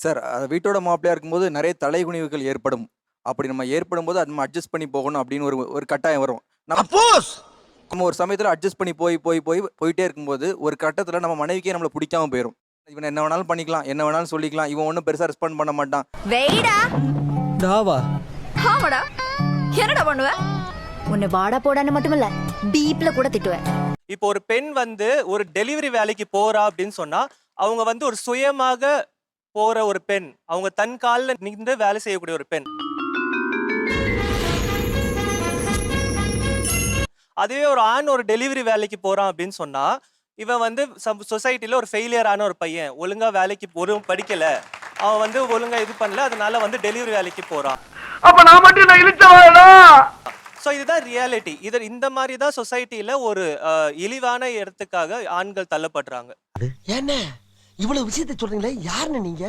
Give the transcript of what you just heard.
Sir வீட்டோட மாப்பிள்ளையா இருக்கும்போது நிறைய தலைகுனிவுகள் ஏற்படும். அப்படி நம்ம ஏற்படும்போது அது நம்ம அட்ஜஸ்ட் பண்ணி போகணும் அப்படின்னு ஒரு ஒரு கட்டாயம் வரும். நம்ம ஒரு சமயத்துல அட்ஜஸ்ட் பண்ணி போயிட்டே இருக்கும்போது, ஒரு கட்டத்துல நம்ம மனைவிக்கே நம்மள புடிக்காம போயிரும். இவன என்ன வேணாலும் பண்ணிக்கலாம், என்ன வேணாலும் சொல்லிக்கலாம். இவன் ஒண்ணும் பெருசா ரெஸ்பாண்ட் பண்ண மாட்டான். வெயிடா டாவா ஆமாடா. என்னடா பண்ணுவ? உன்னை வாடா போடான்னு மட்டுமில்ல பீப்ல கூட திட்டுவேன். இப்போ ஒரு பெண் வந்து ஒரு டெலிவரி வேலைக்கு போறா அப்படின்னு சொன்னா அவங்க வந்து ஒரு சுயமாக போற ஒரு பெண், அவங்க தன் கால்ல நின்று வேலை செய்யக்கூடிய ஒரு பெண். அதுவே ஒரு ஆண் ஒரு டெலிவரி வேலைக்கு போறான் அப்படின்னு சொன்னா இவன் வந்து சொசைட்டில ஒரு ஃபெயிலியரான ஒரு பையன், ஒழுங்கா வேலைக்கு ஒரு படிக்கல, அவன் வந்து ஒழுங்கா இது பண்ணல, அதனால வந்து டெலிவரி வேலைக்கு போறான். அப்ப நான் மட்டும் நான் இழுச்சவாடா. ஸோ இதுதான் ரியாலிட்டி. இந்த மாதிரி தான் சொசைட்டில ஒரு இழிவான இடத்துக்காக ஆண்கள் தள்ளப்படுறாங்க. என்ன இவ்வளவு விஷயத்தை சொல்றீங்களே, யாருன்னு நீங்க?